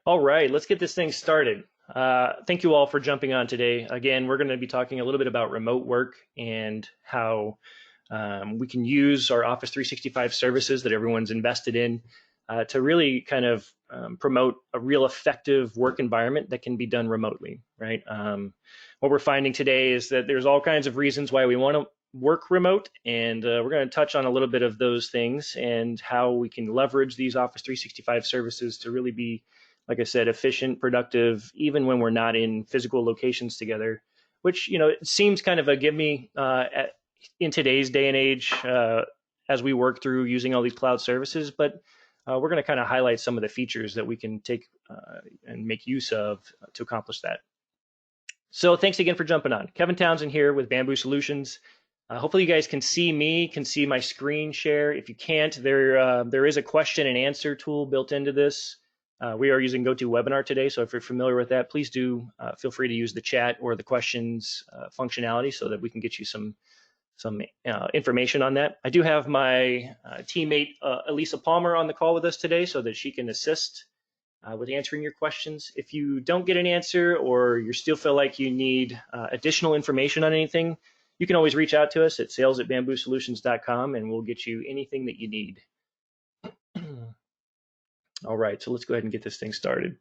All right, let's get this thing started. Thank you all for jumping on today. Again, we're going to be talking a little bit about remote work and how we can use our Office 365 services that everyone's invested in to really kind of promote a real effective work environment that can be done remotely, right? What we're finding today is that there's all kinds of reasons why we want to work remote, and we're going to touch on a little bit of those things and how we can leverage these Office 365 services to really be, like I said, efficient, productive, even when we're not in physical locations together, which, it seems kind of a give me in today's day and age as we work through using all these cloud services. But we're going to kind of highlight some of the features that we can take and make use of to accomplish that. So thanks again for jumping on. Kevin Townsend here with Bamboo Solutions. Hopefully you guys can see me, can see my screen share. If you can't, there is a question and answer tool built into this. We are using GoToWebinar today, so if you're familiar with that, please do feel free to use the chat or the questions functionality so that we can get you some information on that. I do have my teammate Elisa Palmer on the call with us today so that she can assist with answering your questions. If you don't get an answer or you still feel like you need additional information on anything, you can always reach out to us at sales@bamboosolutions.com and we'll get you anything that you need. All right, so let's go ahead and get this thing started.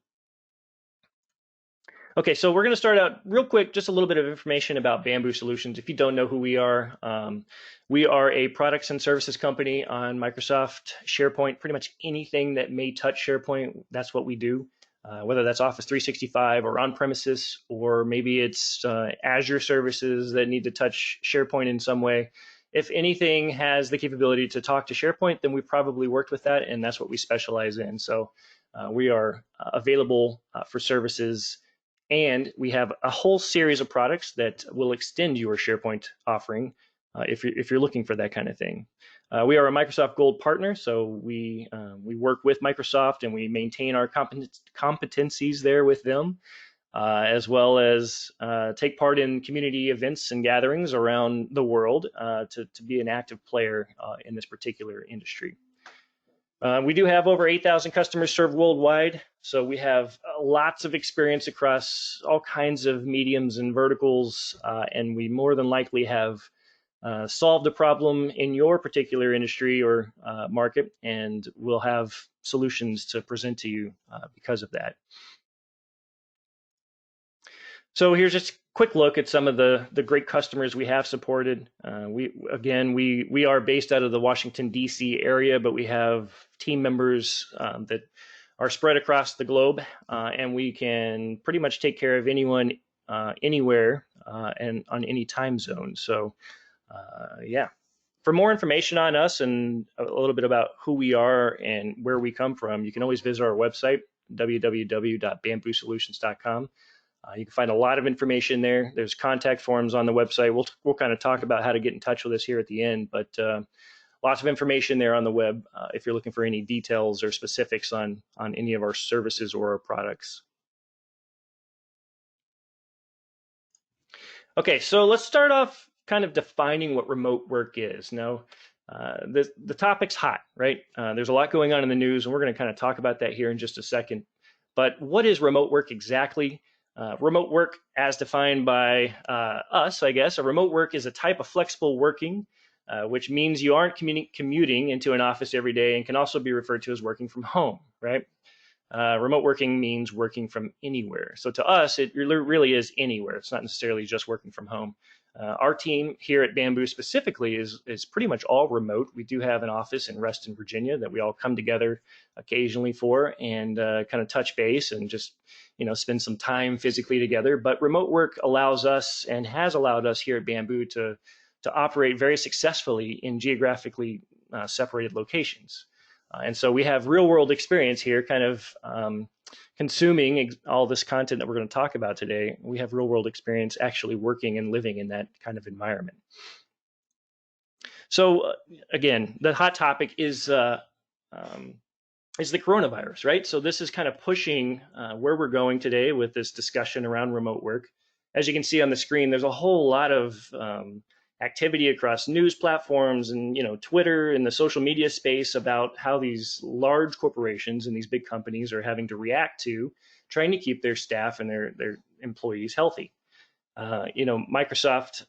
Okay, so we're going to start out real quick, just a little bit of information about Bamboo Solutions. If you don't know who we are a products and services company on Microsoft, SharePoint, pretty much anything that may touch SharePoint, that's what we do. Whether that's Office 365 or on-premises, or maybe it's Azure services that need to touch SharePoint in some way. If anything has the capability to talk to SharePoint, then we've probably worked with that, and that's what we specialize in. So we are available for services, and we have a whole series of products that will extend your SharePoint offering if you're looking for that kind of thing. We are a Microsoft Gold partner, so we work with Microsoft and we maintain our competencies there with them, as well as take part in community events and gatherings around the world to be an active player in this particular industry. We do have over 8,000 customers served worldwide, so we have lots of experience across all kinds of mediums and verticals, and we more than likely have solved a problem in your particular industry or market, and we'll have solutions to present to you because of that. So here's just a quick look at some of the great customers we have supported. We are based out of the Washington, D.C. area, but we have team members that are spread across the globe, and we can pretty much take care of anyone anywhere and on any time zone. So yeah. For more information on us and a little bit about who we are and where we come from, you can always visit our website, www.bamboosolutions.com. You can find a lot of information there. There's contact forms on the website. We'll kind of talk about how to get in touch with us here at the end, but lots of information there on the web if you're looking for any details or specifics on any of our services or our products. Okay, so let's start off kind of defining what remote work is. Now, the topic's hot, right? There's a lot going on in the news, and we're going to kind of talk about that here in just a second. But what is remote work exactly? Remote work, as defined by us, I guess, a remote work is a type of flexible working, which means you aren't commuting into an office every day, and can also be referred to as working from home, right? Remote working means working from anywhere. So to us, it really is anywhere. It's not necessarily just working from home. Our team here at Bamboo specifically is pretty much all remote. We do have an office in Reston, Virginia that we all come together occasionally for and kind of touch base and just spend some time physically together. But remote work allows us and has allowed us here at Bamboo to operate very successfully in geographically separated locations. And so we have real world experience here kind of consuming all this content that we're going to talk about today. We have real world experience actually working and living in that kind of environment. So again, the hot topic is the coronavirus, right? So this is kind of pushing where we're going today with this discussion around remote work. As you can see on the screen, there's a whole lot of activity across news platforms and Twitter and the social media space about how these large corporations and these big companies are having to react to trying to keep their staff and their employees healthy. Microsoft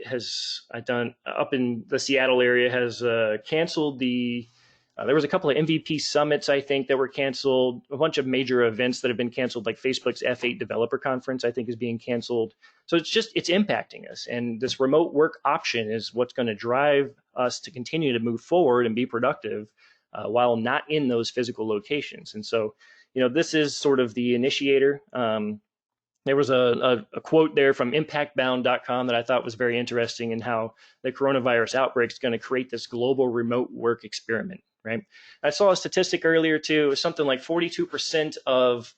has done up in the Seattle area has canceled the. There was a couple of MVP summits, I think, that were canceled. A bunch of major events that have been canceled, like Facebook's F8 developer conference, I think, is being canceled. So it's impacting us. And this remote work option is what's going to drive us to continue to move forward and be productive while not in those physical locations. And so, this is sort of the initiator. There was a quote there from impactbound.com that I thought was very interesting, in how the coronavirus outbreak is going to create this global remote work experiment, right? I saw a statistic earlier too, something like 42% of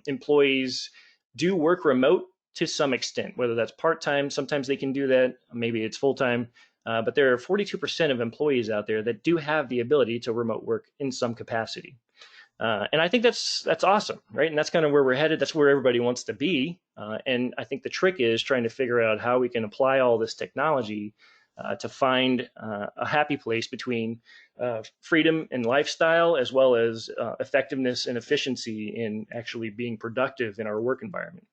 employees do work remote to some extent, whether that's part-time, sometimes they can do that, maybe it's full-time, but there are 42% of employees out there that do have the ability to remote work in some capacity. And I think that's awesome, right? And that's kind of where we're headed. That's where everybody wants to be. And I think the trick is trying to figure out how we can apply all this technology to find a happy place between freedom and lifestyle, as well as effectiveness and efficiency in actually being productive in our work environment.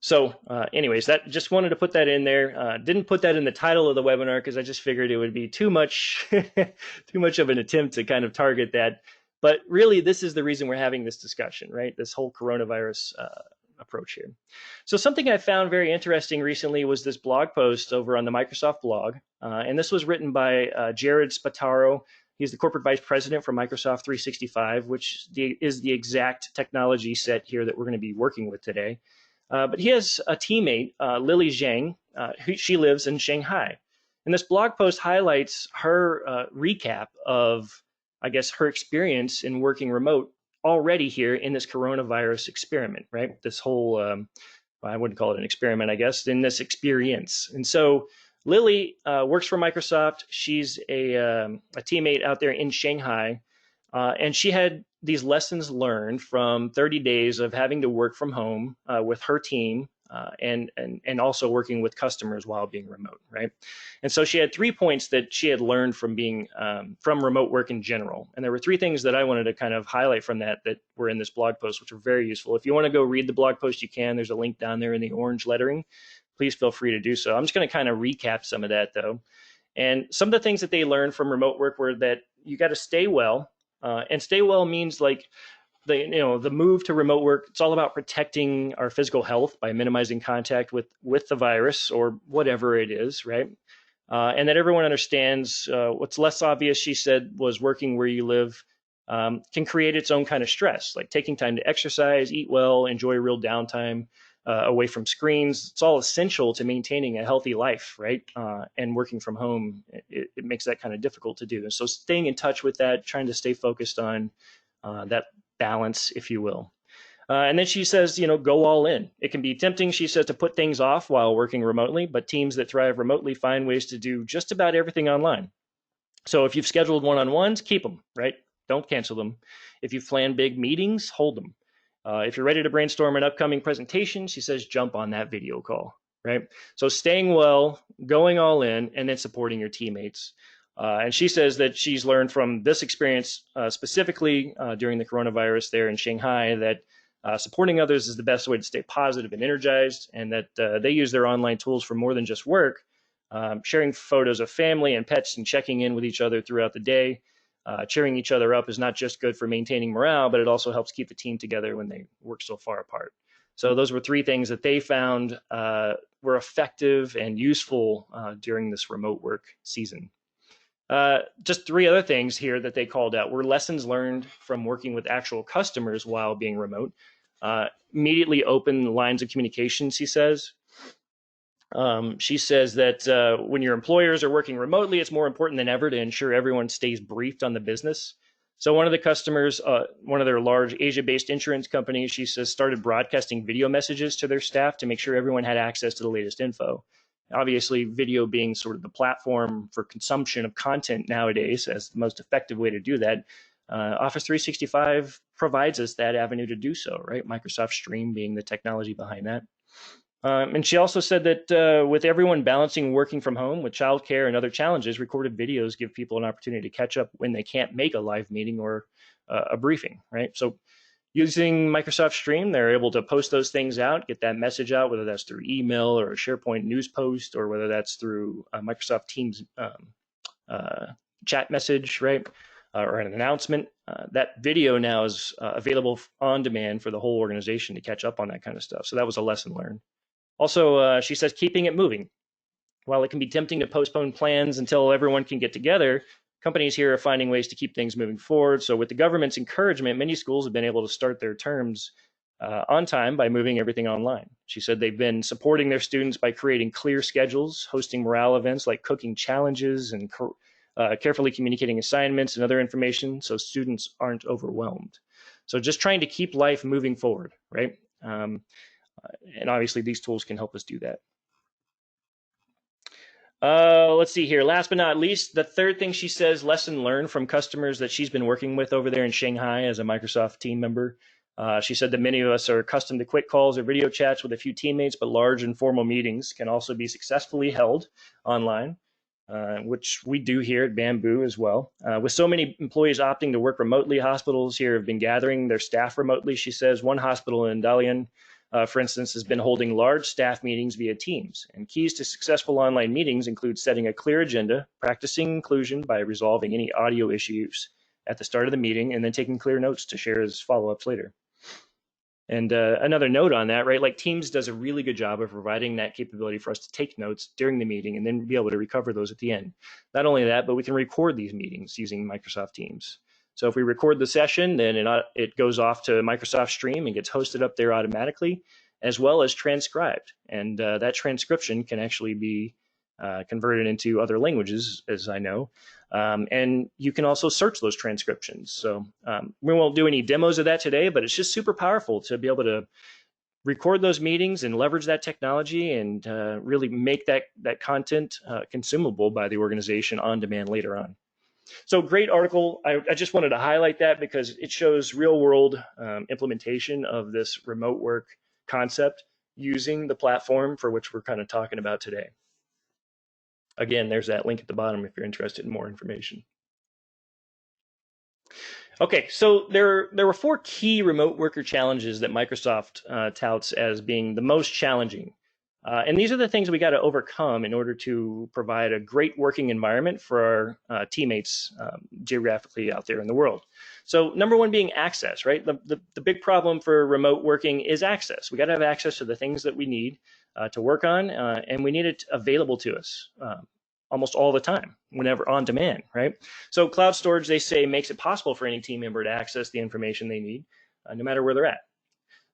So anyways, that just wanted to put that in there. Didn't put that in the title of the webinar because I just figured it would be too much, too much of an attempt to kind of target that. But really, this is the reason we're having this discussion, right? This whole coronavirus approach here. So something I found very interesting recently was this blog post over on the Microsoft blog. And this was written by Jared Spataro. He's the corporate vice president for Microsoft 365, which is the exact technology set here that we're going to be working with today. But he has a teammate, Lily Zhang, she lives in Shanghai. And this blog post highlights her recap of, I guess, her experience in working remote already here in this coronavirus experiment, right? This whole, I wouldn't call it an experiment, I guess, in this experience. And so Lily works for Microsoft. She's a teammate out there in Shanghai. And she had these lessons learned from 30 days of having to work from home with her team and also working with customers while being remote, right? And so she had 3 points that she had learned from being from remote work in general. And there were 3 things that I wanted to kind of highlight from that were in this blog post, which are very useful. If you want to go read the blog post, you can. There's a link down there in the orange lettering. Please feel free to do so. I'm just going to kind of recap some of that, though. And some of the things that they learned from remote work were that you got to stay well. And stay well means like the move to remote work. It's all about protecting our physical health by minimizing contact with the virus or whatever it is, right? And that everyone understands. What's less obvious, she said, was working where you live can create its own kind of stress, like taking time to exercise, eat well, enjoy real downtime away from screens. It's all essential to maintaining a healthy life, right? And working from home, it makes that kind of difficult to do. And so staying in touch with that, trying to stay focused on that balance, if you will. And then she says, go all in. It can be tempting, she says, to put things off while working remotely, but teams that thrive remotely find ways to do just about everything online. So if you've scheduled one-on-ones, keep them, right? Don't cancel them. If you've planned big meetings, hold them. If you're ready to brainstorm an upcoming presentation, she says, jump on that video call, right? So staying well, going all in, and then supporting your teammates. And she says that she's learned from this experience specifically during the coronavirus there in Shanghai that supporting others is the best way to stay positive and energized, and that they use their online tools for more than just work, sharing photos of family and pets and checking in with each other throughout the day. Cheering each other up is not just good for maintaining morale, but it also helps keep the team together when they work so far apart. So those were 3 things that they found were effective and useful during this remote work season. Just 3 other things here that they called out were lessons learned from working with actual customers while being remote. Immediately open lines of communication, she says. She says that when your employers are working remotely, it's more important than ever to ensure everyone stays briefed on the business. So one of the customers, one of their large Asia-based insurance companies, she says, started broadcasting video messages to their staff to make sure everyone had access to the latest info. Obviously, video being sort of the platform for consumption of content nowadays as the most effective way to do that. Office 365 provides us that avenue to do so, right? Microsoft Stream being the technology behind that. And she also said that with everyone balancing working from home with childcare and other challenges, recorded videos give people an opportunity to catch up when they can't make a live meeting or a briefing, right? So using Microsoft Stream, they're able to post those things out, get that message out, whether that's through email or a SharePoint news post, or whether that's through Microsoft Teams chat message, right? Or an announcement. That video now is available on demand for the whole organization to catch up on that kind of stuff. So that was a lesson learned. Also, she says keeping it moving. While it can be tempting to postpone plans until everyone can get together, companies here are finding ways to keep things moving forward. So with the government's encouragement, many schools have been able to start their terms on time by moving everything online. She said they've been supporting their students by creating clear schedules, hosting morale events like cooking challenges, and carefully communicating assignments and other information so students aren't overwhelmed. So just trying to keep life moving forward, right? And obviously these tools can help us do that. Let's see here. Last but not least, the third thing she says, lesson learned from customers that she's been working with over there in Shanghai as a Microsoft team member. She said that many of us are accustomed to quick calls or video chats with a few teammates, but large and formal meetings can also be successfully held online, which we do here at Bamboo as well. With so many employees opting to work remotely, hospitals here have been gathering their staff remotely. She says one hospital in Dalian, for instance, has been holding large staff meetings via Teams. And keys to successful online meetings include setting a clear agenda, practicing inclusion by resolving any audio issues at the start of the meeting, and then taking clear notes to share as follow-ups later. And another note on that, right? Like Teams does a really good job of providing that capability for us to take notes during the meeting and then be able to recover those at the end. Not only that, but we can record these meetings using Microsoft Teams. So if we record the session, then it goes off to Microsoft Stream and gets hosted up there automatically, as well as transcribed. And that transcription can actually be converted into other languages, as I know. And you can also search those transcriptions. So we won't do any demos of that today, but it's just super powerful to be able to record those meetings and leverage that technology and really make that content consumable by the organization on demand later on. So great article. I just wanted to highlight that because it shows real world implementation of this remote work concept using the platform for which we're kind of talking about today. Again, there's that link at the bottom if you're interested in more information. Okay, so there were 4 key remote worker challenges that Microsoft touts as being the most challenging. And these are the things we got to overcome in order to provide a great working environment for our teammates geographically out there in the world. So number 1 being access, right? The big problem for remote working is access. We got to have access to the things that we need to work on, and we need it available to us almost all the time, whenever on demand, right? So cloud storage, they say, makes it possible for any team member to access the information they need, no matter where they're at.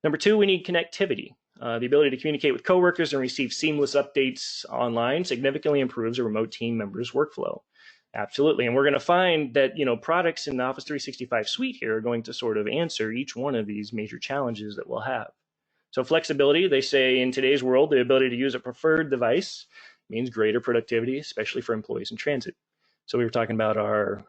Number 2, we need connectivity. The ability to communicate with coworkers and receive seamless updates online significantly improves a remote team member's workflow. Absolutely, and we're going to find that products in the Office 365 suite here are going to sort of answer each one of these major challenges that we'll have. So flexibility, they say in today's world, the ability to use a preferred device means greater productivity, especially for employees in transit. So we were talking about our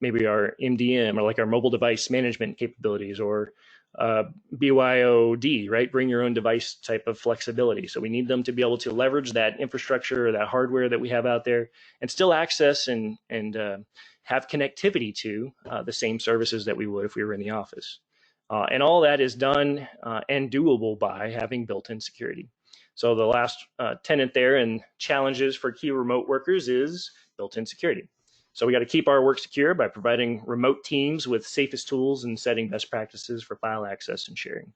maybe our MDM, or like our mobile device management capabilities, or BYOD, right? Bring your own device type of flexibility. So we need them to be able to leverage that infrastructure or that hardware that we have out there and still access and have connectivity to the same services that we would if we were in the office. And all that is done and doable by having built-in security. So the last tenet there and challenges for key remote workers is built-in security. So we got to keep our work secure by providing remote teams with safest tools and setting best practices for file access and sharing.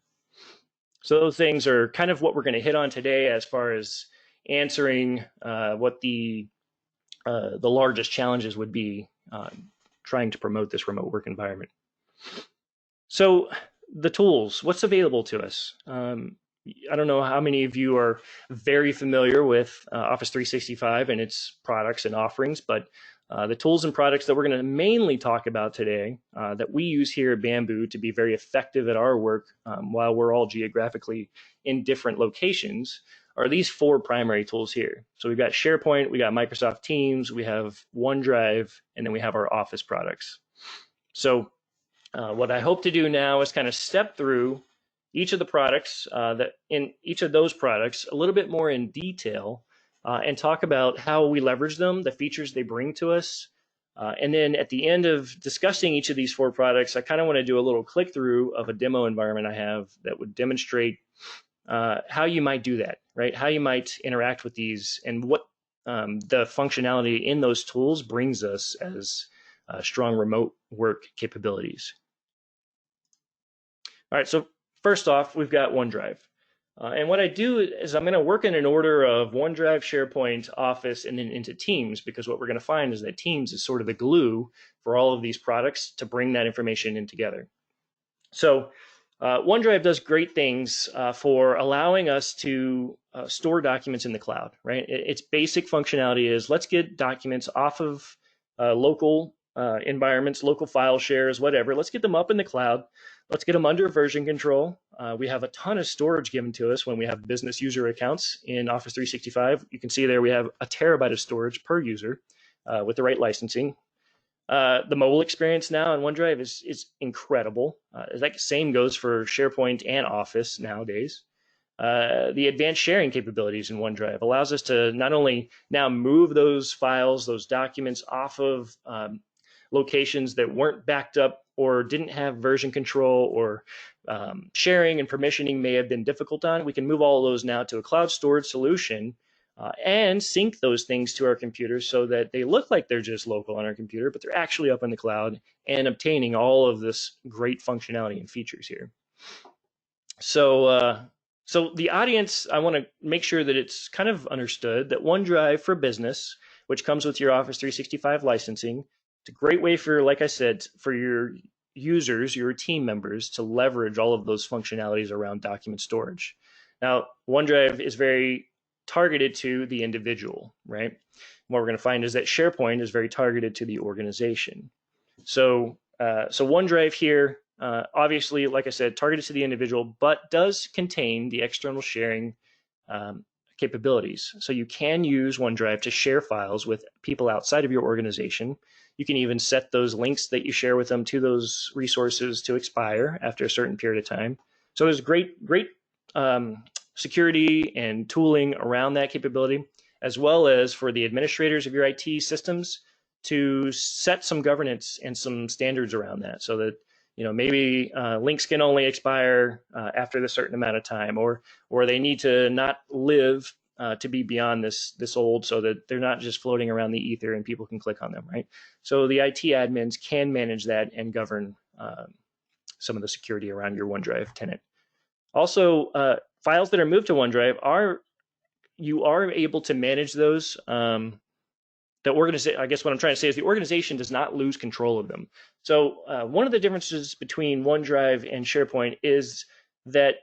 So those things are kind of what we're going to hit on today as far as answering what the largest challenges would be trying to promote this remote work environment. So the tools, what's available to us? I don't know how many of you are very familiar with Office 365 and its products and offerings, but the tools and products that we're going to mainly talk about today that we use here at Bamboo to be very effective at our work while we're all geographically in different locations are these 4 primary tools here. So we've got SharePoint, we got Microsoft Teams, we have OneDrive, and then we have our Office products. So what I hope to do now is kind of step through each of the products, that in each of those products a little bit more in detail, and talk about how we leverage them, the features they bring to us. And then at the end of discussing each of these 4 products, I kind of want to do a little click through of a demo environment I have that would demonstrate how you might do that, right? How you might interact with these, and what the functionality in those tools brings us as strong remote work capabilities. All right, so first off, we've got OneDrive. And what I do is I'm going to work in an order of OneDrive, SharePoint, Office, and then into Teams, because what we're going to find is that Teams is sort of the glue for all of these products to bring that information in together. So OneDrive does great things for allowing us to store documents in the cloud, right? Its basic functionality is, let's get documents off of local environments, local file shares, whatever. Let's get them up in the cloud. Let's get them under version control. We have a ton of storage given to us when we have business user accounts in Office 365. You can see there we have 1 terabyte of storage per user with the right licensing. The mobile experience now on OneDrive is incredible. That same goes for SharePoint and Office nowadays. The advanced sharing capabilities in OneDrive allows us to not only now move those files, those documents off of locations that weren't backed up or didn't have version control, or sharing and permissioning may have been difficult on. We can move all of those now to a cloud storage solution and sync those things to our computer so that they look like they're just local on our computer, but they're actually up in the cloud and obtaining all of this great functionality and features here. So, so the audience, I want to make sure that it's kind of understood that OneDrive for Business, which comes with your Office 365 licensing, it's a great way for, like I said, for your users, your team members, to leverage all of those functionalities around document storage. Now, OneDrive is very targeted to the individual, right? What we're going to find is that SharePoint is very targeted to the organization. So, so OneDrive here, obviously, like I said, targeted to the individual, but does contain the external sharing capabilities. So you can use OneDrive to share files with people outside of your organization. You can even set those links that you share with them to those resources to expire after a certain period of time. So there's great security and tooling around that capability, as well as for the administrators of your IT systems to set some governance and some standards around that, so that maybe links can only expire after a certain amount of time, or they need to not live to be beyond this old, so that they're not just floating around the ether and people can click on them, right? So the IT admins can manage that and govern some of the security around your OneDrive tenant. Also, files that are moved to OneDrive you are able to manage those. The organization, I guess what I'm trying to say is the organization does not lose control of them. So one of the differences between OneDrive and SharePoint is that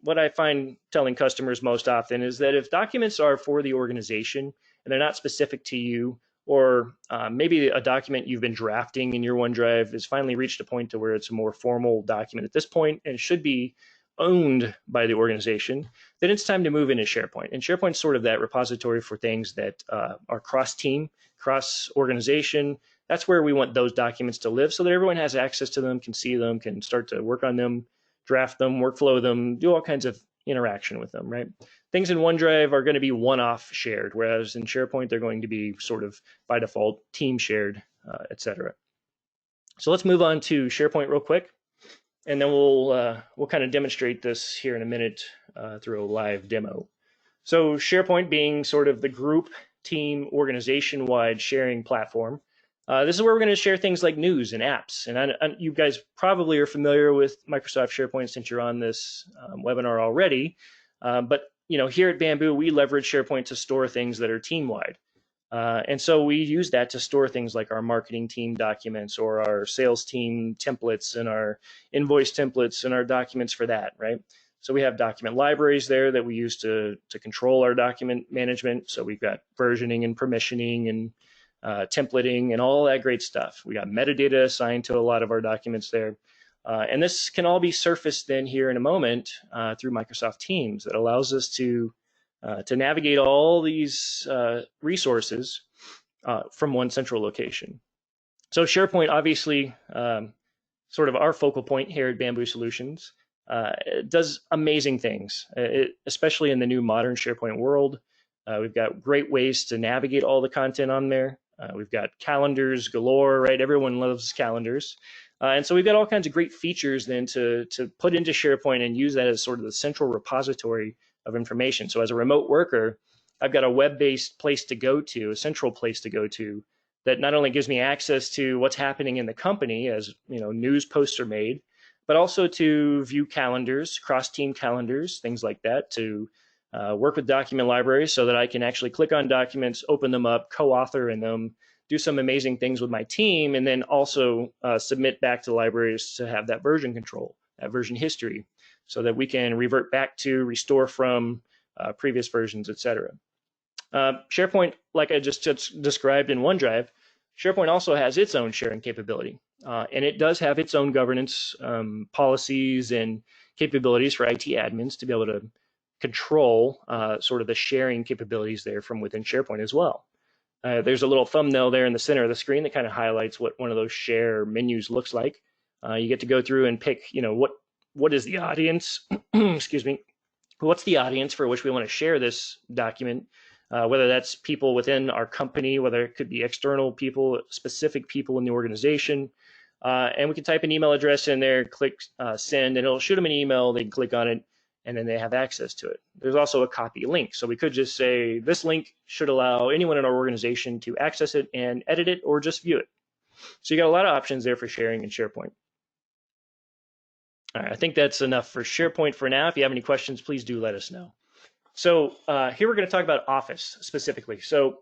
what I find telling customers most often is that if documents are for the organization and they're not specific to you, or maybe a document you've been drafting in your OneDrive has finally reached a point to where it's a more formal document at this point and should be owned by the organization, then it's time to move into SharePoint. And SharePoint's sort of that repository for things that are cross-team, cross-organization. That's where we want those documents to live, so that everyone has access to them, can see them, can start to work on them, draft them, workflow them, do all kinds of interaction with them, right? Things in OneDrive are going to be one-off shared, whereas in SharePoint, they're going to be sort of by default team shared, etc. So let's move on to SharePoint real quick, and then we'll kind of demonstrate this here in a minute through a live demo. So SharePoint being sort of the group, team, organization-wide sharing platform. This is where we're going to share things like news and apps. And you guys probably are familiar with Microsoft SharePoint since you're on this webinar already. But here at Bamboo, we leverage SharePoint to store things that are team-wide. And so we use that to store things like our marketing team documents, or our sales team templates, and our invoice templates, and our documents for that, right? So we have document libraries there that we use to control our document management. So we've got versioning and permissioning and templating and all that great stuff. We got metadata assigned to a lot of our documents there. And this can all be surfaced then here in a moment through Microsoft Teams, that allows us to navigate all these resources from one central location. So SharePoint, obviously, sort of our focal point here at Bamboo Solutions. It does amazing things, especially in the new modern SharePoint world. We've got great ways to navigate all the content on there. We've got calendars galore, right? Everyone loves calendars. And so we've got all kinds of great features then to put into SharePoint and use that as sort of the central repository of information. So as a remote worker, I've got a web-based place to go to, a central place to go to, that not only gives me access to what's happening in the company as news posts are made, but also to view calendars, cross-team calendars, things like that, to work with document libraries so that I can actually click on documents, open them up, co-author in them, do some amazing things with my team, and then also submit back to the libraries to have that version control, that version history, so that we can revert back to, restore from previous versions, etc. SharePoint, like I just described in OneDrive, SharePoint also has its own sharing capability. And it does have its own governance policies and capabilities for IT admins to be able to control sort of the sharing capabilities there from within SharePoint as well. There's a little thumbnail there in the center of the screen that kind of highlights what one of those share menus looks like. You get to go through and pick, what is the audience, excuse me, what's the audience for which we want to share this document, whether that's people within our company, whether it could be external people, specific people in the organization. And we can type an email address in there, click send, and it'll shoot them an email. They can click on it, and then they have access to it. There's also a copy link. So we could just say this link should allow anyone in our organization to access it and edit it or just view it. So you got a lot of options there for sharing in SharePoint. All right, I think that's enough for SharePoint for now. If you have any questions, please do let us know. So here we're going to talk about Office specifically. So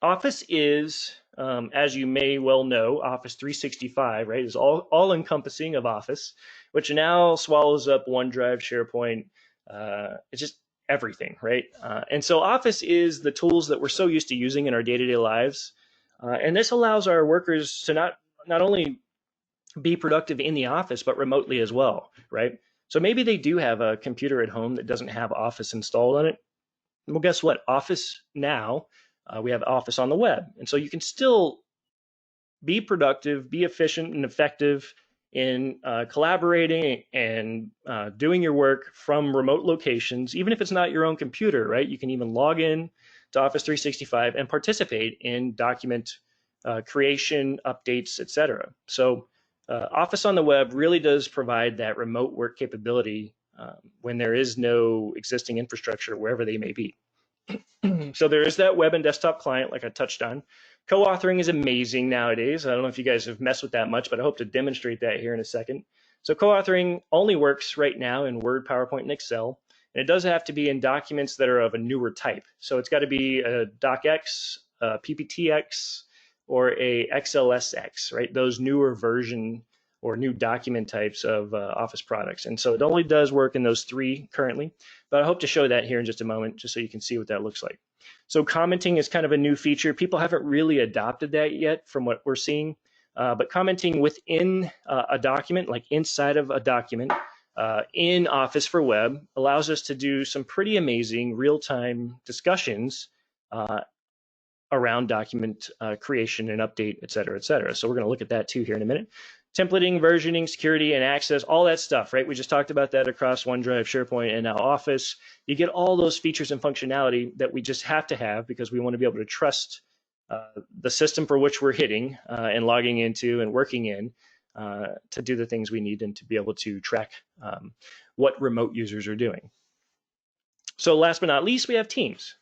Office is, as you may well know, Office 365, right, is all-encompassing of Office, which now swallows up OneDrive, SharePoint. It's just everything, right? And so Office is the tools that we're so used to using in our day-to-day lives. And this allows our workers to not only be productive in the office, but remotely as well, right? So maybe they do have a computer at home that doesn't have Office installed on it. Well, guess what? Office now, we have Office on the web. And so you can still be productive, be efficient and effective in collaborating and doing your work from remote locations, even if it's not your own computer, right? You can even log in to Office 365 and participate in document creation, updates, etc. So Office on the web really does provide that remote work capability when there is no existing infrastructure wherever they may be. So there is that web and desktop client like I touched on. Co-authoring is amazing nowadays. I don't know if you guys have messed with that much, but I hope to demonstrate that here in a second. So co-authoring only works right now in Word, PowerPoint, and Excel. And it does have to be in documents that are of a newer type. So it's got to be a DocX, a PPTX, or a XLSX, right? Those newer version or new document types of Office products. And so it only does work in those three currently, but I hope to show that here in just a moment, just so you can see what that looks like. So commenting is kind of a new feature. People haven't really adopted that yet from what we're seeing, but commenting within a document, like inside of a document in Office for Web, allows us to do some pretty amazing real-time discussions around document creation and update, et cetera, et cetera. So we're going to look at that too here in a minute. Templating, versioning, security, and access, all that stuff, right? We just talked about that across OneDrive, SharePoint, and now Office. You get all those features and functionality that we just have to have because we want to be able to trust the system for which we're hitting and logging into and working in to do the things we need and to be able to track what remote users are doing. So last but not least, we have Teams.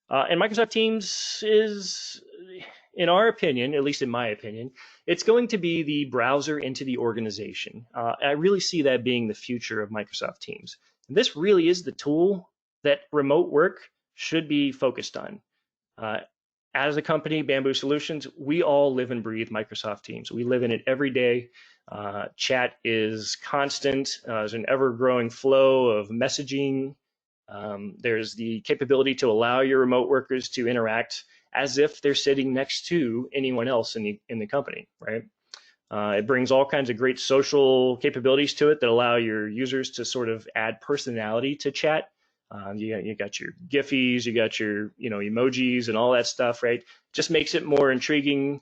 And Microsoft Teams is, in our opinion, at least in my opinion, it's going to be the browser into the organization. I really see that being the future of Microsoft Teams. And this really is the tool that remote work should be focused on. As a company, Bamboo Solutions, we all live and breathe Microsoft Teams. We live in it every day. Chat is constant. There's an ever-growing flow of messaging. There's the capability to allow your remote workers to interact as if they're sitting next to anyone else in the company, right? It brings all kinds of great social capabilities to it that allow your users to sort of add personality to chat. You got your Giphies, you got your emojis and all that stuff, right? Just makes it more intriguing,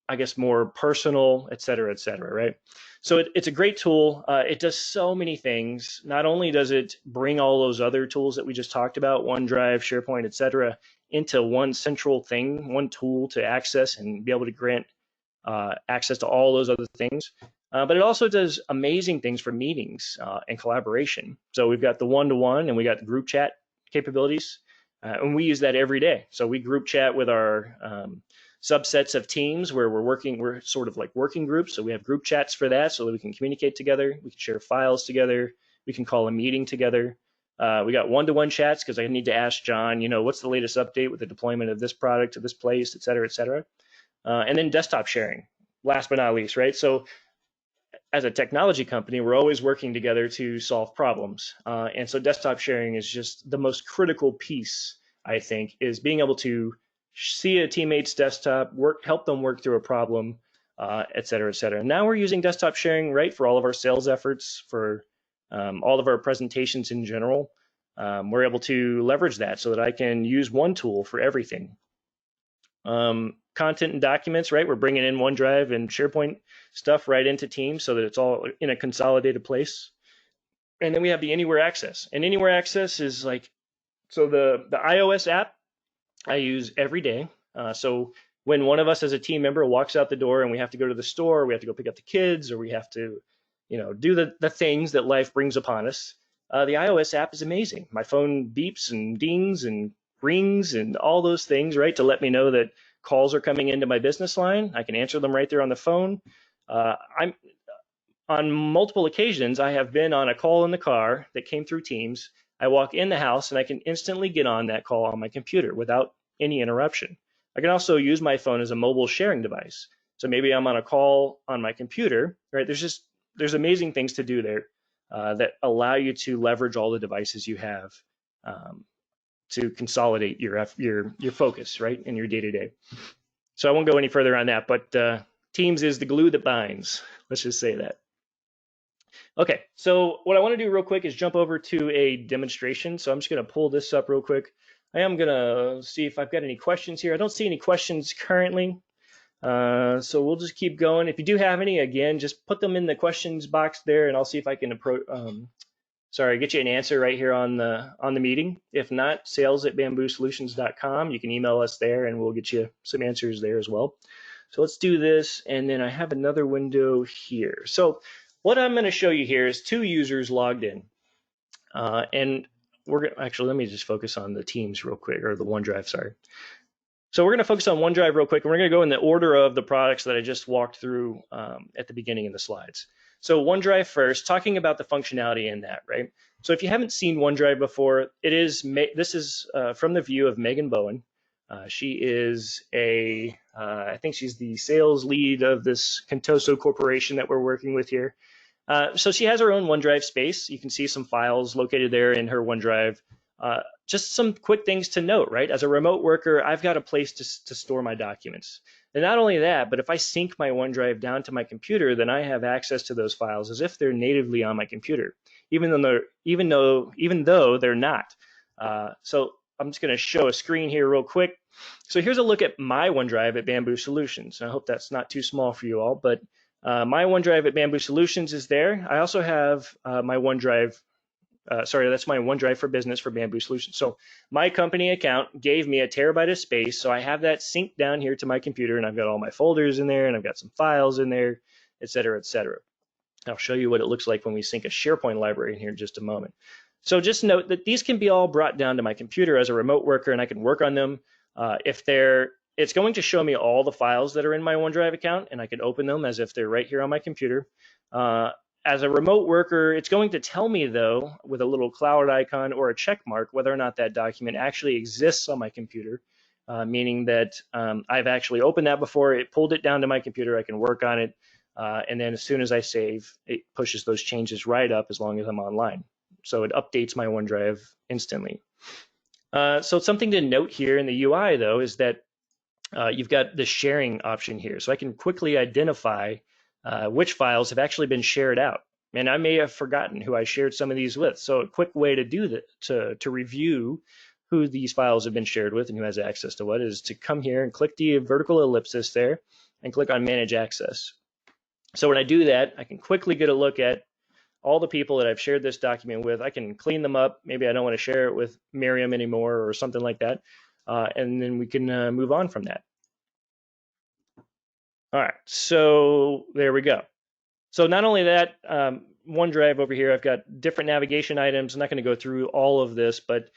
I guess, more personal, et cetera, right? So it's a great tool. It does so many things. Not only does it bring all those other tools that we just talked about, OneDrive, SharePoint, et cetera, into one central thing, one tool to access and be able to grant access to all those other things. But it also does amazing things for meetings and collaboration. So we've got the one-to-one and we got the group chat capabilities. And we use that every day. So we group chat with our subsets of teams where we're sort of like working groups. So we have group chats for that so that we can communicate together. We can share files together. We can call a meeting together. We got one-to-one chats because I need to ask John, what's the latest update with the deployment of this product to this place, et cetera, et cetera. And then desktop sharing, last but not least, right? So as a technology company, we're always working together to solve problems. And so desktop sharing is just the most critical piece, I think, is being able to see a teammate's desktop, help them work through a problem, et cetera, et cetera. Now we're using desktop sharing, right, for all of our sales efforts, for all of our presentations in general. We're able to leverage that so that I can use one tool for everything. Content and documents, right? We're bringing in OneDrive and SharePoint stuff right into Teams so that it's all in a consolidated place. And then we have the Anywhere Access. And Anywhere Access is like, so the iOS app I use every day. So when one of us as a team member walks out the door and we have to go to the store, we have to go pick up the kids, or we have to, do the things that life brings upon us, the iOS app is amazing. My phone beeps and dings and rings and all those things, right, to let me know that calls are coming into my business line. I can answer them right there on the phone. I'm on multiple occasions, I have been on a call in the car that came through Teams. I walk in the house and I can instantly get on that call on my computer without any interruption. I can also use my phone as a mobile sharing device. So maybe I'm on a call on my computer, right? There's amazing things to do there that allow you to leverage all the devices you have to consolidate your focus, right, in your day-to-day. So I won't go any further on that, but Teams is the glue that binds. Let's just say that. Okay, so what I want to do real quick is jump over to a demonstration. So I'm just going to pull this up real quick. I am going to see if I've got any questions here. I don't see any questions currently. So we'll just keep going. If you do have any, again, just put them in the questions box there, and I'll see if I can get you an answer right here on the meeting. If not, sales@bamboosolutions.com. You can email us there, and we'll get you some answers there as well. So let's do this, and then I have another window here. So what I'm going to show you here is two users logged in, and we're going to actually, let me just focus on the Teams real quick, or the OneDrive, sorry. So we're going to focus on OneDrive real quick, and we're going to go in the order of the products that I just walked through at the beginning of the slides. So OneDrive first, talking about the functionality in that, right? So if you haven't seen OneDrive before, this is from the view of Megan Bowen. She is I think she's the sales lead of this Coauthoring corporation that we're working with here. So she has her own OneDrive space. You can see some files located there in her OneDrive. Just some quick things to note, right? As a remote worker, I've got a place to store my documents. And not only that, but if I sync my OneDrive down to my computer, then I have access to those files as if they're natively on my computer, even though they're not. So I'm just going to show a screen here real quick. So here's a look at my OneDrive at Bamboo Solutions. I hope that's not too small for you all, but my OneDrive at Bamboo Solutions is there. I also have my OneDrive. That's my OneDrive for Business for Bamboo Solutions. So my company account gave me a terabyte of space. So I have that synced down here to my computer, and I've got all my folders in there, and I've got some files in there, et cetera, et cetera. I'll show you what it looks like when we sync a SharePoint library in here in just a moment. So just note that these can be all brought down to my computer as a remote worker, and I can work on them. It's going to show me all the files that are in my OneDrive account, and I can open them as if they're right here on my computer. As a remote worker, it's going to tell me, though, with a little cloud icon or a check mark, whether or not that document actually exists on my computer, meaning that I've actually opened that before, it pulled it down to my computer, I can work on it, and then as soon as I save, it pushes those changes right up as long as I'm online. So it updates my OneDrive instantly. So something to note here in the UI, though, is that you've got the sharing option here. So I can quickly identify which files have actually been shared out. And I may have forgotten who I shared some of these with. So a quick way to do that, to review who these files have been shared with and who has access to what, is to come here and click the vertical ellipsis there. and click on Manage Access. So when I do that, I can quickly get a look at all the people that I've shared this document with. I can clean them up. Maybe I don't want to share it with Miriam anymore or something like that. And then we can move on from that. All right, so there we go. So not only that, OneDrive over here, I've got different navigation items. I'm not going to go through all of this, but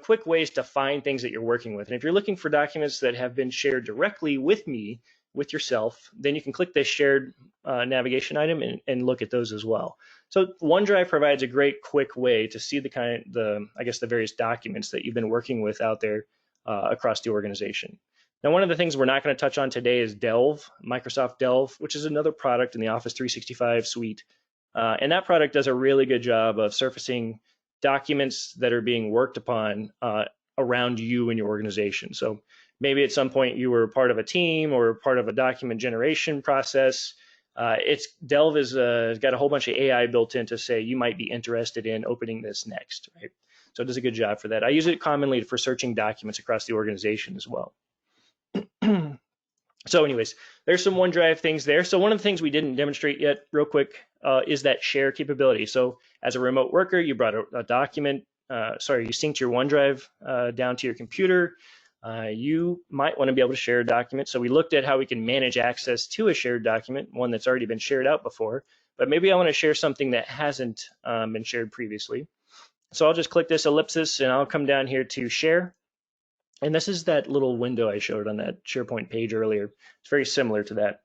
quick ways to find things that you're working with. And if you're looking for documents that have been shared directly with me, with yourself, then you can click this shared navigation item and look at those as well. So OneDrive provides a great quick way to see the various documents that you've been working with out there across the organization. Now, one of the things we're not going to touch on today is Delve, Microsoft Delve, which is another product in the Office 365 suite. And that product does a really good job of surfacing documents that are being worked upon around you and your organization. So maybe at some point you were part of a team or part of a document generation process. Delve has got a whole bunch of AI built in to say you might be interested in opening this next, right? So it does a good job for that. I use it commonly for searching documents across the organization as well. So anyways, there's some OneDrive things there. So one of the things we didn't demonstrate yet real quick is that share capability. So as a remote worker, you brought a document, you synced your OneDrive down to your computer. You might want to be able to share a document. So we looked at how we can manage access to a shared document, one that's already been shared out before, but maybe I want to share something that hasn't been shared previously. So I'll just click this ellipsis and I'll come down here to share. And this is that little window I showed on that SharePoint page earlier. It's very similar to that.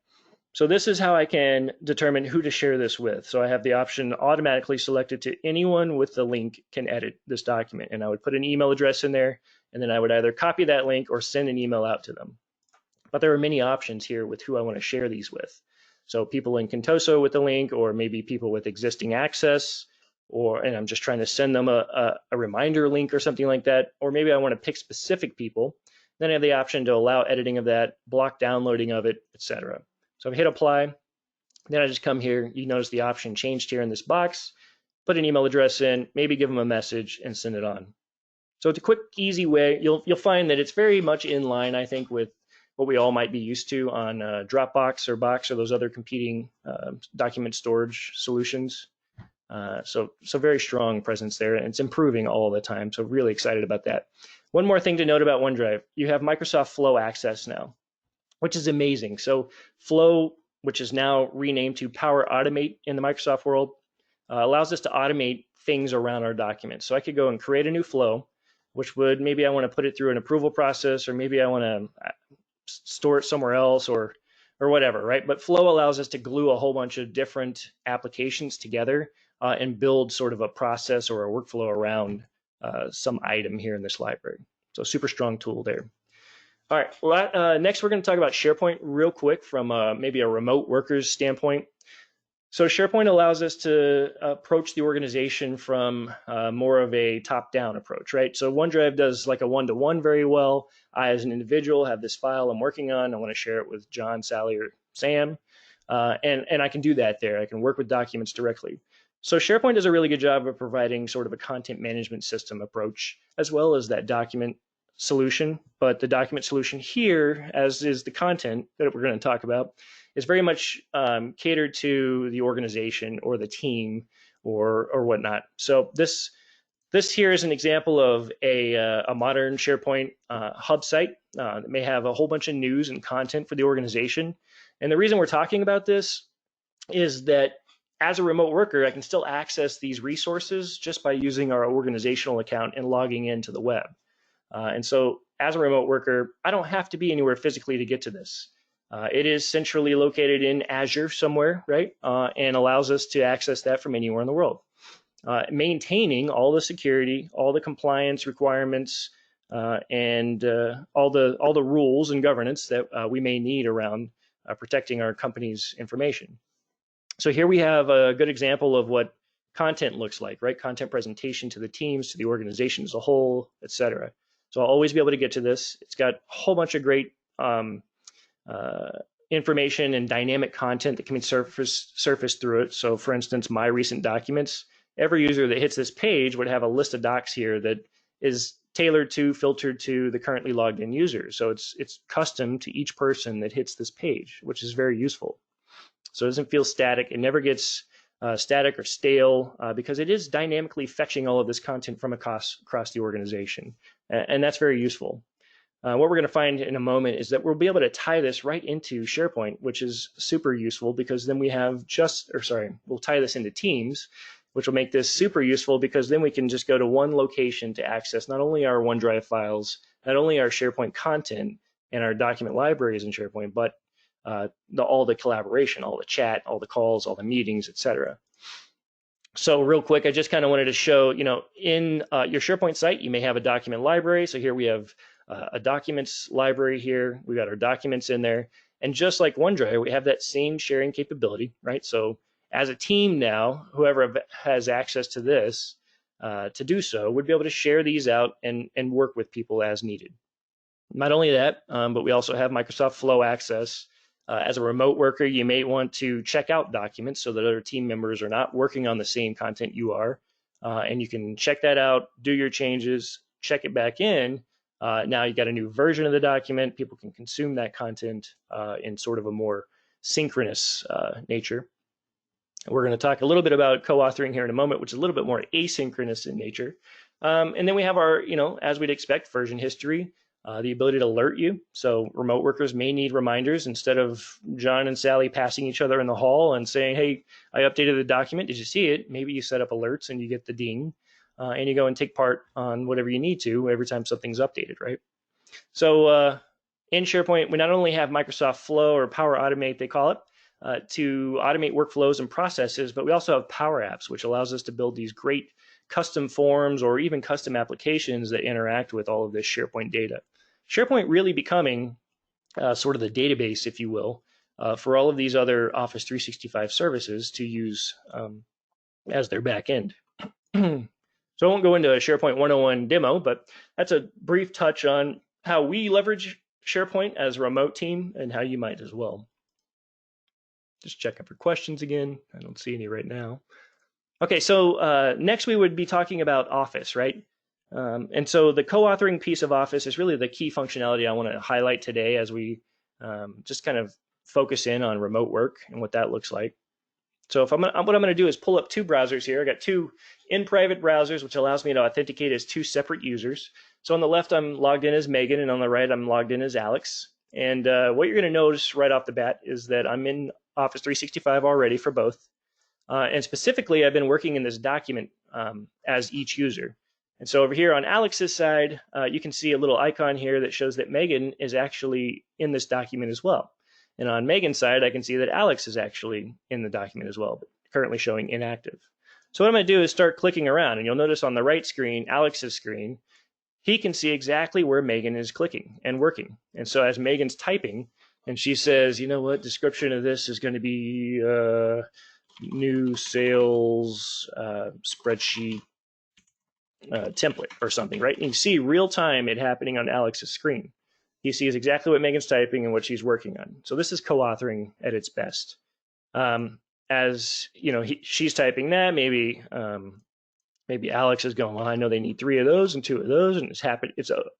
So this is how I can determine who to share this with. So I have the option automatically selected to anyone with the link can edit this document. And I would put an email address in there, and then I would either copy that link or send an email out to them. But there are many options here with who I want to share these with. So people in Contoso with the link, or maybe people with existing access, and I'm just trying to send them a reminder link or something like that. Or maybe I want to pick specific people. Then I have the option to allow editing of that, block downloading of it, etc. So if I hit apply, then I just come here. You notice the option changed here in this box, put an email address in, maybe give them a message and send it on. So it's a quick, easy way. You'll find that it's very much in line, I think, with what we all might be used to on Dropbox or Box or those other competing document storage solutions. So very strong presence there, and it's improving all the time. So really excited about that. One more thing to note about OneDrive, you have Microsoft Flow access now, which is amazing. So Flow, which is now renamed to Power Automate in the Microsoft world, allows us to automate things around our documents. So I could go and create a new flow, which would, maybe I want to put it through an approval process, or maybe I want to store it somewhere else or whatever, right? But Flow allows us to glue a whole bunch of different applications together and build sort of a process or a workflow around some item here in this library. So super strong tool there. All right, well, next we're going to talk about SharePoint real quick from maybe a remote worker's standpoint. So SharePoint allows us to approach the organization from more of a top-down approach, right? So OneDrive does like a one-to-one very well. I, as an individual, have this file I'm working on. I want to share it with John, Sally, or Sam, and I can do that there. I can work with documents directly. So SharePoint does a really good job of providing sort of a content management system approach, as well as that document solution. But the document solution here, as is the content that we're going to talk about, is very much catered to the organization or the team or whatnot. So this here is an example of a modern SharePoint hub site that may have a whole bunch of news and content for the organization. And the reason we're talking about this is that as a remote worker, I can still access these resources just by using our organizational account and logging into the web. And so as a remote worker, I don't have to be anywhere physically to get to this. It is centrally located in Azure somewhere, right? And allows us to access that from anywhere in the world. Maintaining all the security, all the compliance requirements, and all the rules and governance that we may need around protecting our company's information. So here we have a good example of what content looks like, right? Content presentation to the teams, to the organization as a whole, et cetera. So I'll always be able to get to this. It's got a whole bunch of great information and dynamic content that can be surfaced through it. So for instance, my recent documents, every user that hits this page would have a list of docs here that is tailored to, filtered to the currently logged in user. So it's custom to each person that hits this page, which is very useful. So it doesn't feel static. It never gets static or stale because it is dynamically fetching all of this content from across the organization. And that's very useful. What we're going to find in a moment is that we'll be able to tie this right into SharePoint, which is super useful because then we have we'll tie this into Teams, which will make this super useful because then we can just go to one location to access not only our OneDrive files, not only our SharePoint content and our document libraries in SharePoint, but all the collaboration, all the chat, all the calls, all the meetings, etc. So real quick, I just kind of wanted to show, in your SharePoint site, you may have a document library. So here we have a documents library here. We got our documents in there. And just like OneDrive, we have that same sharing capability, right? So as a team now, whoever has access to this to do so would be able to share these out and work with people as needed. Not only that, but we also have Microsoft Flow access. As a remote worker, you may want to check out documents so that other team members are not working on the same content you are. And you can check that out, do your changes, check it back in. Now you've got a new version of the document. People can consume that content in sort of a more synchronous nature. We're going to talk a little bit about co-authoring here in a moment, which is a little bit more asynchronous in nature. And then we have our, as we'd expect, version history. The ability to alert you. So remote workers may need reminders instead of John and Sally passing each other in the hall and saying, hey, I updated the document. Did you see it? Maybe you set up alerts and you get the ding and you go and take part on whatever you need to every time something's updated, right? So in SharePoint, we not only have Microsoft Flow or Power Automate, they call it, to automate workflows and processes, but we also have Power Apps, which allows us to build these great custom forms or even custom applications that interact with all of this SharePoint data. SharePoint really becoming sort of the database, if you will, for all of these other Office 365 services to use as their back end. So I won't go into a SharePoint 101 demo, but that's a brief touch on how we leverage SharePoint as a remote team and how you might as well. Just checking for questions again. I don't see any right now. Okay, so next we would be talking about Office, right? And so the co-authoring piece of Office is really the key functionality I want to highlight today as we just kind of focus in on remote work and what that looks like. So what I'm going to do is pull up two browsers here. I got two in-private browsers, which allows me to authenticate as two separate users. So on the left, I'm logged in as Megan, and on the right, I'm logged in as Alex. And what you're going to notice right off the bat is that I'm in Office 365 already for both. And specifically, I've been working in this document as each user. And so over here on Alex's side, you can see a little icon here that shows that Megan is actually in this document as well. And on Megan's side, I can see that Alex is actually in the document as well, but currently showing inactive. So what I'm going to do is start clicking around, and you'll notice on the right screen, Alex's screen, he can see exactly where Megan is clicking and working. And so as Megan's typing, and she says, you know what, description of this is going to be new sales spreadsheet template or something, right? And you see real time it happening on Alex's screen. He sees exactly what Megan's typing and what she's working on. So this is co-authoring at its best. As you know, she's typing that. Maybe Alex is going, well, I know they need 3 of those and 2 of those, and it's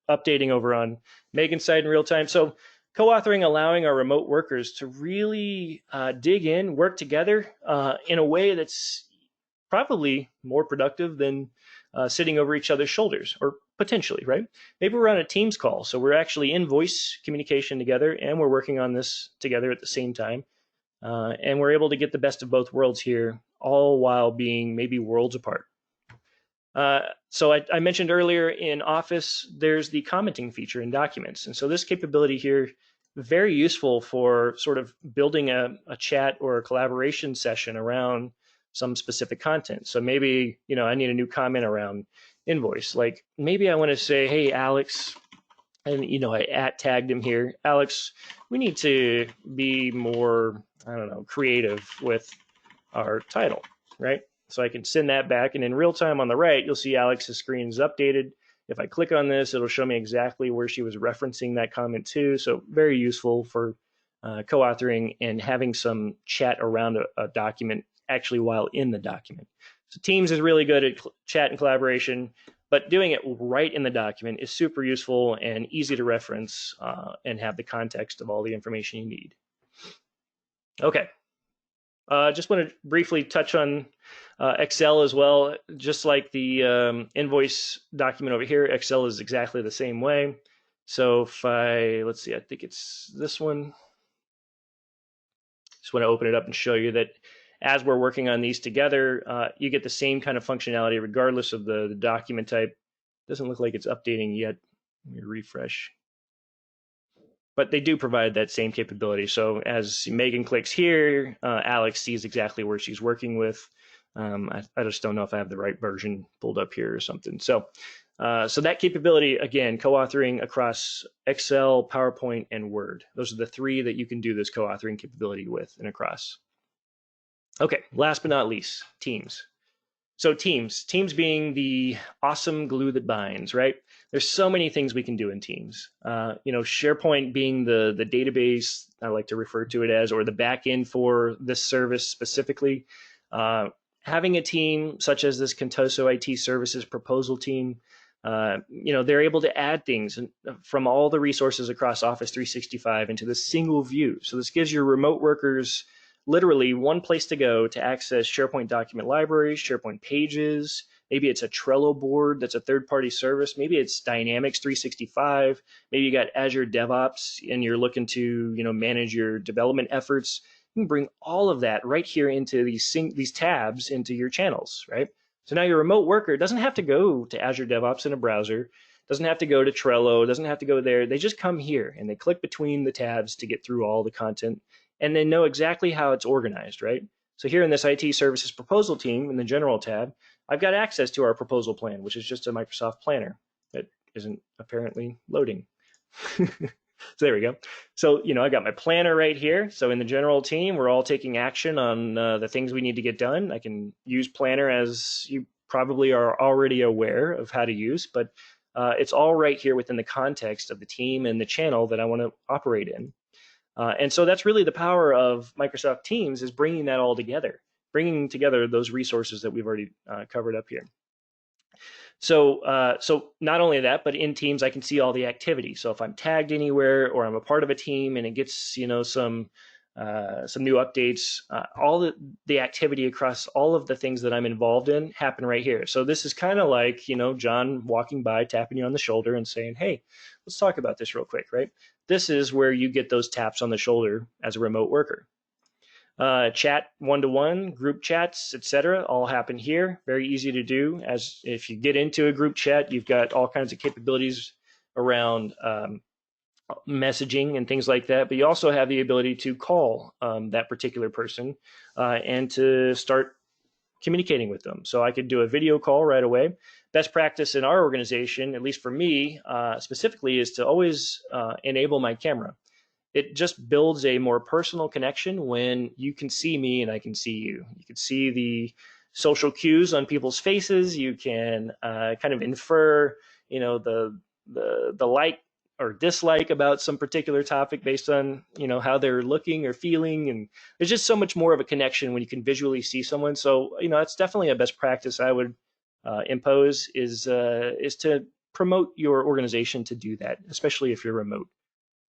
updating over on Megan's side in real time. So co-authoring allowing our remote workers to really dig in, work together in a way that's probably more productive than sitting over each other's shoulders, or potentially, right? Maybe we're on a Teams call, so we're actually in voice communication together, and we're working on this together at the same time. And we're able to get the best of both worlds here, all while being maybe worlds apart. So I mentioned earlier in Office, there's the commenting feature in documents. And so this capability here, very useful for sort of building a chat or a collaboration session around some specific content. So maybe, I need a new comment around invoice. Like maybe I want to say, hey, Alex, and, I tagged him here. Alex, we need to be more, creative with our title, right? So I can send that back, and in real time on the right, you'll see Alex's screen is updated. If I click on this, it'll show me exactly where she was referencing that comment to. So very useful for co-authoring and having some chat around a document actually while in the document. So Teams is really good at chat and collaboration. but doing it right in the document is super useful and easy to reference and have the context of all the information you need. Okay, just want to briefly touch on Excel as well. Just like the invoice document over here, Excel is exactly the same way. So if let's see, I think it's this one. Just want to open it up and show you that as we're working on these together, you get the same kind of functionality regardless of the document type. Doesn't look like it's updating yet. Let me refresh. But they do provide that same capability. So as Megan clicks here, Alex sees exactly where she's working with. I just don't know if I have the right version pulled up here or something. So that capability, again, co-authoring across Excel, PowerPoint, and Word. Those are the three that you can do this co-authoring capability with and across. Okay, last but not least, Teams. So Teams being the awesome glue that binds, right? There's so many things we can do in Teams. SharePoint being the database, I like to refer to it as, or the backend for this service specifically. Having a team such as this Coauthoring IT Services proposal team, they're able to add things from all the resources across Office 365 into the single view. So this gives your remote workers literally one place to go to access SharePoint document libraries, SharePoint pages. Maybe it's a Trello board that's a third-party service. Maybe it's Dynamics 365. Maybe you got Azure DevOps and you're looking to manage your development efforts. You can bring all of that right here into these tabs into your channels, right? So now your remote worker doesn't have to go to Azure DevOps in a browser, doesn't have to go to Trello, doesn't have to go there. They just come here and they click between the tabs to get through all the content, and they know exactly how it's organized, right? So here in this IT Services Proposal team in the General tab, I've got access to our proposal plan, which is just a Microsoft Planner that isn't apparently loading. So there we go. So, I got my planner right here. So in the general team, we're all taking action on the things we need to get done. I can use Planner, as you probably are already aware of how to use, but it's all right here within the context of the team and the channel that I want to operate in. And so that's really the power of Microsoft Teams, is bringing that all together, bringing together those resources that we've already covered up here. So not only that, but in Teams, I can see all the activity. So if I'm tagged anywhere or I'm a part of a team and it gets, some new updates, all the activity across all of the things that I'm involved in happen right here. So this is kind of like, John walking by, tapping you on the shoulder and saying, hey, let's talk about this real quick, right? This is where you get those taps on the shoulder as a remote worker. Chat one-to-one, group chats, etc., all happen here. Very easy to do. As if you get into a group chat, you've got all kinds of capabilities around messaging and things like that. But you also have the ability to call that particular person and to start communicating with them. So I could do a video call right away. Best practice in our organization, at least for me specifically, is to always enable my camera. It just builds a more personal connection when you can see me and I can see you. You can see the social cues on people's faces. You can kind of infer, the like or dislike about some particular topic based on, how they're looking or feeling. And there's just so much more of a connection when you can visually see someone. So, that's definitely a best practice I would impose is to promote your organization to do that, especially if you're remote.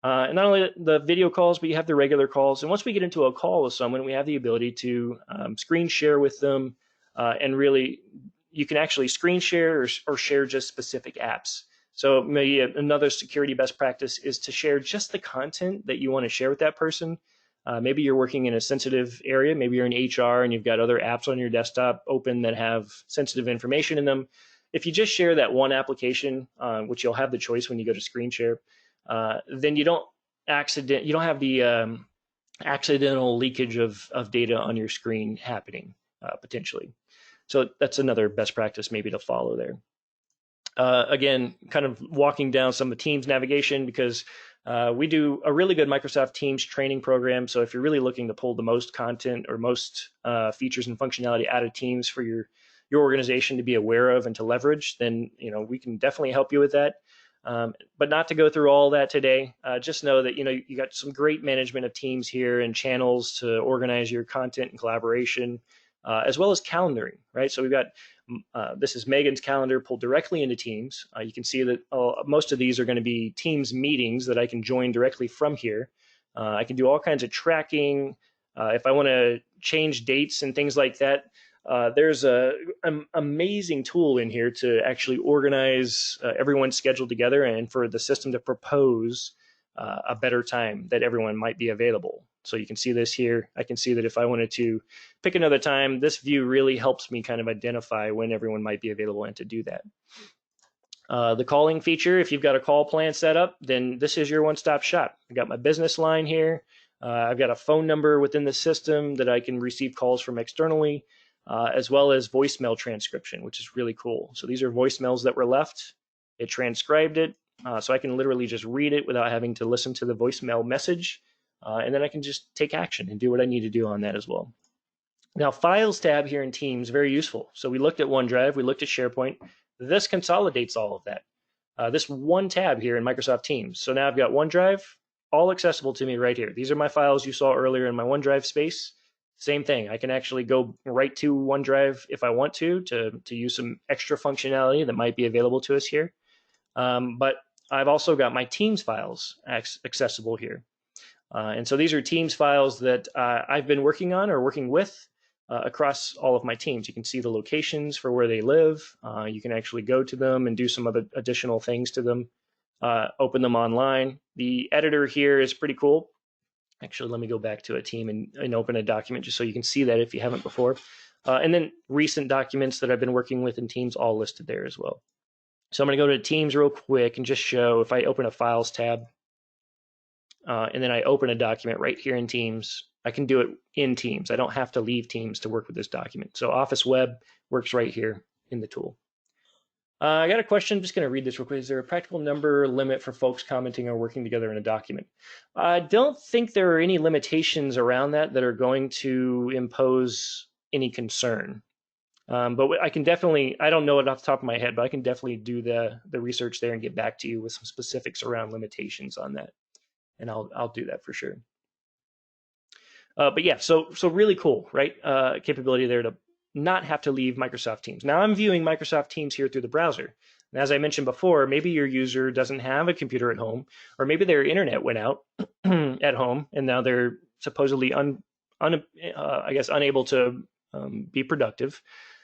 And not only the video calls, but you have the regular calls. And once we get into a call with someone, we have the ability to screen share with them. And really, you can actually screen share or share just specific apps. So maybe another security best practice is to share just the content that you want to share with that person. Maybe you're working in a sensitive area. Maybe you're in HR and you've got other apps on your desktop open that have sensitive information in them. If you just share that one application, which you'll have the choice when you go to screen share, then you don't have the accidental leakage of data on your screen happening potentially. So that's another best practice maybe to follow there. Again, kind of walking down some of the Teams navigation, because we do a really good Microsoft Teams training program. So if you're really looking to pull the most content or most features and functionality out of Teams for your organization to be aware of and to leverage, then we can definitely help you with that. But not to go through all that today. Just know that you got some great management of teams here and channels to organize your content and collaboration. as well as calendaring, right? So we've got, this is Megan's calendar pulled directly into Teams. You can see that most of these are going to be Teams meetings that I can join directly from here. I can do all kinds of tracking. If I want to change dates and things like that, there's an amazing tool in here to actually organize everyone's schedule together and for the system to propose a better time that everyone might be available. So you can see this here. I can see that if I wanted to pick another time, this view really helps me kind of identify when everyone might be available and to do that. The calling feature, if you've got a call plan set up, then this is your one-stop shop. I got my business line here. I've got a phone number within the system that I can receive calls from externally, as well as voicemail transcription, which is really cool. So these are voicemails that were left. It transcribed it, so I can literally just read it without having to listen to the voicemail message. And then I can just take action and do what I need to do on that as well. Now, Files tab here in Teams, very useful. So we looked at OneDrive, we looked at SharePoint. This consolidates all of that. This one tab here in Microsoft Teams. So now I've got OneDrive, all accessible to me right here. These are my files you saw earlier in my OneDrive space. Same thing. I can actually go right to OneDrive if I want to use some extra functionality that might be available to us here. But I've also got my Teams files accessible here. And so these are Teams files that I've been working on or working with across all of my teams. You can see the locations for where they live. You can actually go to them and do some other additional things to them, open them online. The editor here is pretty cool. Actually, let me go back to a team and open a document just so you can see that if you haven't before. And then recent documents that I've been working with in Teams all listed there as well. So I'm going to go to Teams real quick and just show if I open a Files tab, and then I open a document right here in Teams, I can do it in Teams. I don't have to leave Teams to work with this document. So Office Web works right here in the tool. I got a question. I'm just going to read this real quick. Is there a practical number limit for folks commenting or working together in a document? I don't think there are any limitations around that are going to impose any concern. But I can definitely, I don't know it off the top of my head, but I can definitely do the research there and get back to you with some specifics around limitations on that. And I'll do that for sure. But yeah, so really cool, right? Capability there to not have to leave Microsoft Teams. Now I'm viewing Microsoft Teams here through the browser. And as I mentioned before, maybe your user doesn't have a computer at home, or maybe their internet went out at home, and now they're supposedly unable to be productive.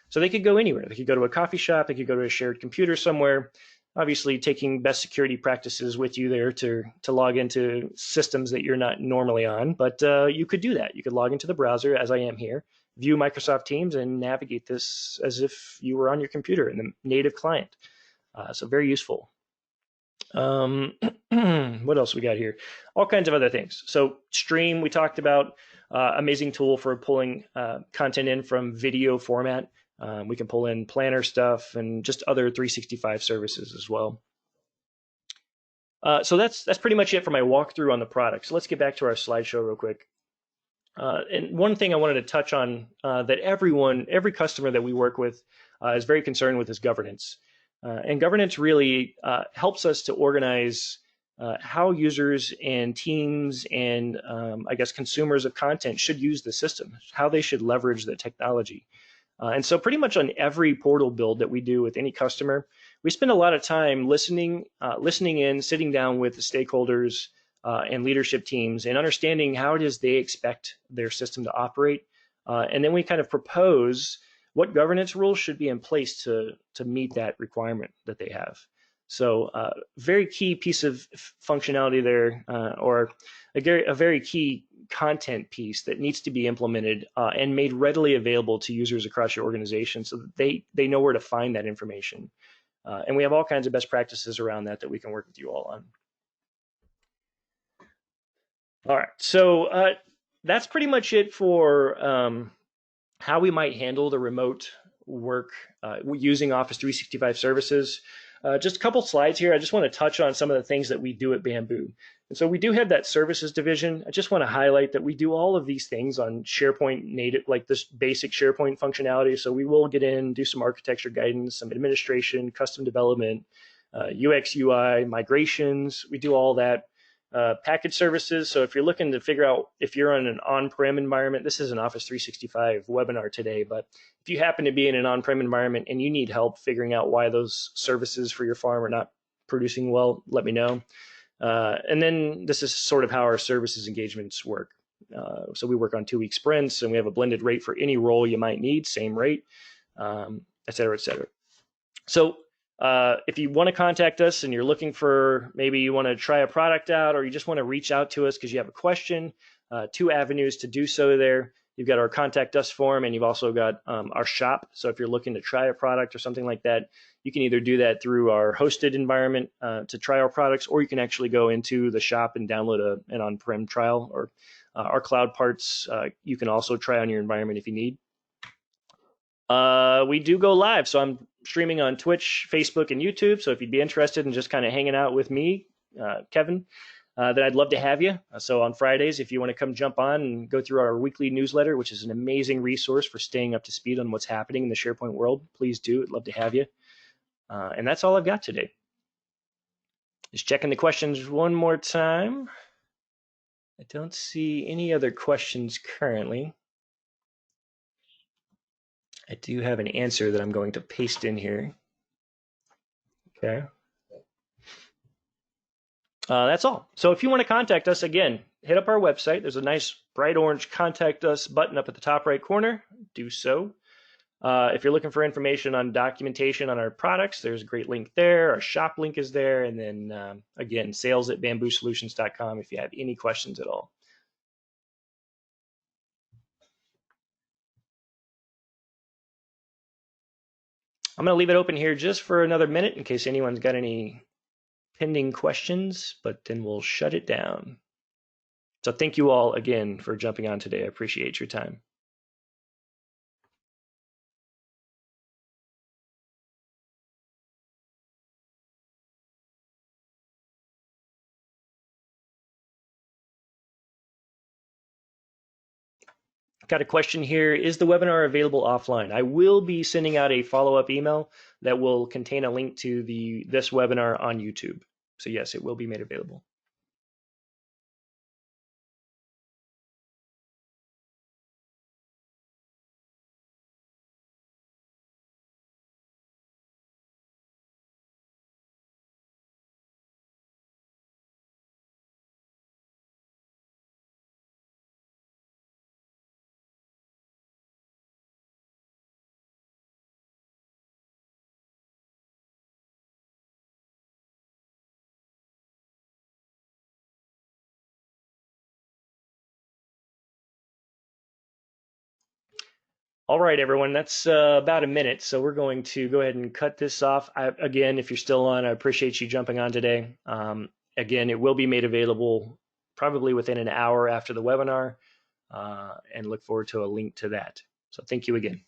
So they could go anywhere. They could go to a coffee shop. They could go to a shared computer somewhere. Obviously, taking best security practices with you there to log into systems that you're not normally on. But you could do that. You could log into the browser, as I am here, view Microsoft Teams, and navigate this as if you were on your computer in the native client. So very useful. What else we got here? All kinds of other things. So Stream, we talked about, amazing tool for pulling content in from video format. We can pull in planner stuff and just other 365 services as well. So that's pretty much it for my walkthrough on the product. So let's get back to our slideshow real quick. And one thing I wanted to touch on that every customer that we work with is very concerned with is governance. And governance really helps us to organize how users and teams and I guess consumers of content should use the system, how they should leverage the technology. And so pretty much on every portal build that we do with any customer, we spend a lot of time listening in, sitting down with the stakeholders and leadership teams and understanding how it is they expect their system to operate. And then we kind of propose what governance rules should be in place to meet that requirement that they have. So very key piece of functionality there, or a very key content piece that needs to be implemented and made readily available to users across your organization so that they know where to find that information. And we have all kinds of best practices around that we can work with you all on. All right, so that's pretty much it for how we might handle the remote work using Office 365 services. Just a couple slides here. I just want to touch on some of the things that we do at Bamboo. And so we do have that services division. I just want to highlight that we do all of these things on SharePoint native, like this basic SharePoint functionality. So we will get in, do some architecture guidance, some administration, custom development, UX, UI, migrations. We do all that. package services. So if you're looking to figure out if you're on an on-prem environment, this is an Office 365 webinar today, but if you happen to be in an on-prem environment and you need help figuring out why those services for your farm are not producing well, let me know. And then this is sort of how our services engagements work. So we work on 2-week sprints, and we have a blended rate for any role you might need, same rate, et cetera, et cetera. So if you want to contact us and you're looking for, maybe you want to try a product out, or you just want to reach out to us because you have a question, 2 avenues to do so there. You've got our contact us form, and you've also got our shop. So if you're looking to try a product or something like that, you can either do that through our hosted environment to try our products, or you can actually go into the shop and download an on-prem trial, or our cloud parts you can also try on your environment if you need. We do go live, so I'm streaming on Twitch, Facebook, and YouTube. So if you'd be interested in just kind of hanging out with me, Kevin, then I'd love to have you. So on Fridays, if you want to come jump on and go through our weekly newsletter, which is an amazing resource for staying up to speed on what's happening in the SharePoint world, please do. I'd love to have you. And that's all I've got today. Just checking the questions one more time. I don't see any other questions currently. I do have an answer that I'm going to paste in here. Okay. That's all. So if you want to contact us, again, hit up our website. There's a nice bright orange contact us button up at the top right corner. Do so. If you're looking for information on documentation on our products, there's a great link there. Our shop link is there. And then, again, sales@bamboosolutions.com if you have any questions at all. I'm going to leave it open here just for another minute in case anyone's got any pending questions, but then we'll shut it down. So thank you all again for jumping on today. I appreciate your time. Got a question here. Is the webinar available offline? I will be sending out a follow-up email that will contain a link to this webinar on YouTube. So yes, it will be made available. All right, everyone, that's about a minute. So we're going to go ahead and cut this off. Again, if you're still on, I appreciate you jumping on today. Again, it will be made available probably within an hour after the webinar, and look forward to a link to that. So thank you again.